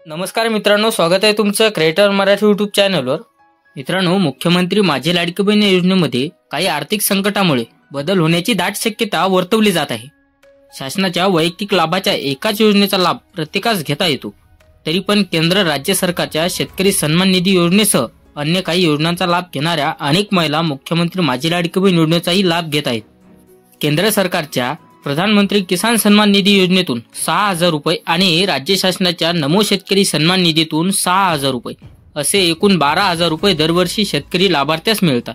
नमस्कार मित्रांनो, स्वागत आहे तुमचं क्रिएटर मराठी यूट्यूब चॅनलवर। मित्रांनो, मुख्यमंत्री माझी लाडकी बहीण योजनेमध्ये काही आर्थिक संकटामुळे बदल होण्याची दाट शक्यता वर्तवली जात आहे। शासनाच्या वैयक्तिक लाभाच्या एकाच योजनेचा लाभ प्रत्येकास घेता येतो, तरी पण केंद्र राज्य सरकारच्या शेतकरी सन्मान निधी योजनेसह अन्य काही योजनांचा लाभ घेणाऱ्या अनेक महिला मुख्यमंत्री माझी लाडकी बहीण योजनेचाही लाभ घेत आहेत। केंद्र सरकारच्या प्रधानमंत्री किसान सन्मान निधी योजनेतून 6,000 रुपये आणि राज्य शासनाच्या नमो शेतकरी सन्मान निधीतून 6,000 रुपये असे एकूण 12,000 रुपये दरवर्षी शेतकरी लाभार्थ्यास मिळतात।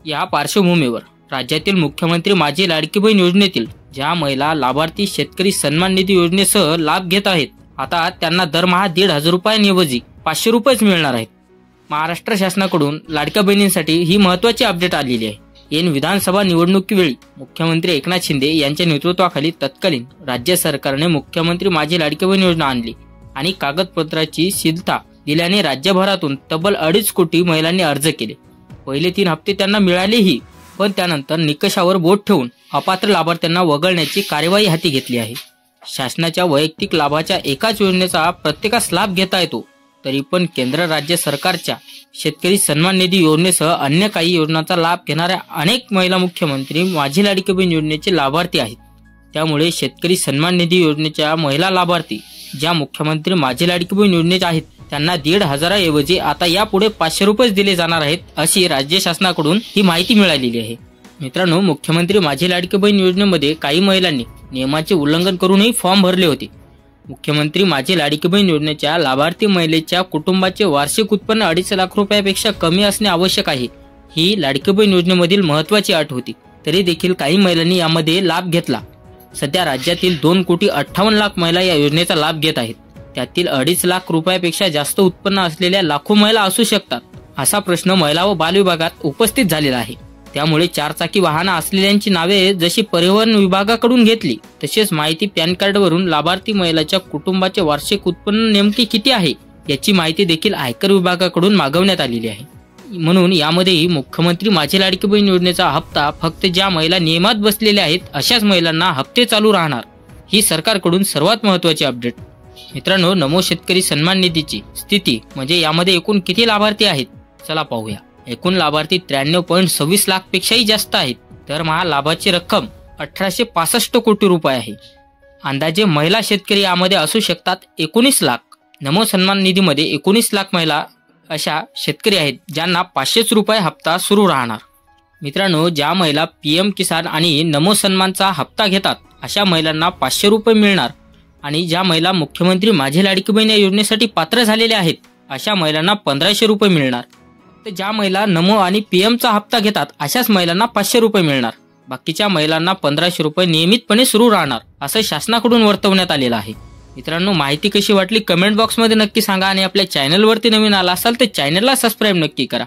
या पार्श्वभूमीवर राज्यातील मुख्यमंत्री माझी लाडकी बहीण योजनेतील ज्या महिला लाभार्थी शेतकरी सन्मान निधी योजनेसह लाभ घेत आहेत, आता त्यांना दरमहा 1,500 रुपयांऐवजी 500 रुपयेच मिळणार आहेत। महाराष्ट्र शासनाकडून लाडक्या बहिणींसाठी ही महत्त्वाची अपडेट आलेली आहे। ऐन विधानसभा निवडणुकीवेळी मुख्यमंत्री एकनाथ शिंदे यांच्या नेतृत्वाखाली तत्कालीन राज्य सरकारने मुख्यमंत्री माझी लाडकी बहीण योजना आणली आणि कागदपत्राची शिथिलता दिल्याने राज्यभरातून तब्बल 2.5 कोटी महिलांनी अर्ज केले। पहिले 3 हप्ते त्यांना मिळालेही, पण त्यानंतर निकषावर बोट ठेवून अपात्र लाभार्थ्यांना वगळण्याची कार्यवाही हाती घेतली आहे। शासनाच्या वैयक्तिक लाभाच्या एकाच योजनेचा प्रत्येकास लाभ घेता येतो, तरी पण केंद्र राज्य सरकारच्या शेतकरी सन्मान निधी योजनेसह अन्य काही योजनांचा लाभ घेणाऱ्या अनेक महिला मुख्यमंत्री माझी लाडकी बहीण योजनेचे लाभार्थी आहेत। त्यामुळे शेतकरी सन्मान निधी योजनेच्या महिला लाभार्थी ज्या मुख्यमंत्री माझी लाडकी बहीण योजनेच्या आहेत, त्यांना 1,500 ऐवजी आता यापुढे 500 रुपये दिले जाणार आहेत, अशी राज्य शासनाकडून ही माहिती मिळालेली आहे। मित्रांनो, मुख्यमंत्री माझी लाडकी बहीण योजनेमध्ये काही महिलांनी नियमाचे उल्लंघन करूनही फॉर्म भरले होते। मुख्यमंत्री माझी लाडकी बहीण योजनेच्या लाभार्थी महिलेच्या कुटुंबाचे वार्षिक उत्पन्न 2.5 लाख रुपयापेक्षा कमी असणे आवश्यक आहे, ही लाडकी बहीण योजनेमधील महत्त्वाची अट होती। तरी देखील काही महिलांनी यामध्ये लाभ घेतला। सध्या राज्यातील 2,58,00,000 महिला या योजनेचा लाभ घेत आहेत। त्यातील 2.5 लाख रुपयापेक्षा जास्त उत्पन्न असलेल्या लाखो महिला असू शकतात, असा प्रश्न महिला व बाल विभागात उपस्थित झालेला आहे। त्यामुळे 4 चाकी वाहन असलेल्यांची नावे जशी परिवहन विभागाकडून घेतली, तसेच माहिती पॅन कार्डवरून लाभार्थी महिलाच्या कुटुंबाचे वार्षिक उत्पन्न नेमके किती आहे याची माहिती देखील आयकर विभागाकडून मागवण्यात आलेली आहे। म्हणून यामध्येही मुख्यमंत्री माझी लाडकी बहीण योजनेचा हप्ता फक्त ज्या महिला नियमात बसलेल्या आहेत अशाच महिलांना हप्ते चालू राहणार, ही सरकारकडून सर्वात महत्त्वाची अपडेट। मित्रांनो, नमो शेतकरी सन्मान निधीची स्थिती म्हणजे यामध्ये एकूण किती लाभार्थी आहेत, चला पाहूया। एकूण लाभार्थी 93.26 लाख पेक्षाही जास्त आहेत। दरमहा लाभाची रक्कम 1,865 कोटी रुपये आहे। अंदाजे महिला शेतकरी यामध्ये असू शकतात 19 लाख। नमो सन्मान निधीमध्ये 19 लाख महिला अशा शेतकरी आहेत ज्यांना 500 रुपये हप्ता सुरू राहणार। मित्रांनो, ज्या महिला PM किसान आणि नमो सन्मानचा हप्ता घेतात अशा महिलांना 500 रुपये मिळणार आणि ज्या महिला मुख्यमंत्री माझी लाडकी बहीण या योजनेसाठी पात्र झालेल्या आहेत अशा महिलांना 1,500 रुपये मिळणार। तर ज्या महिला नमो आणि PMचा हप्ता घेतात अशाच महिलांना 500 रुपये मिळणार। बाकीच्या महिलांना 1,500 रुपये नियमितपणे सुरू राहणार, असं शासनाकडून वर्तवण्यात आलेलं आहे। मित्रांनो, माहिती कशी वाटली कमेंट बॉक्समध्ये नक्की सांगा आणि आपल्या चॅनलवरती नवीन आला असाल तर चॅनलला सबस्क्राईब नक्की करा।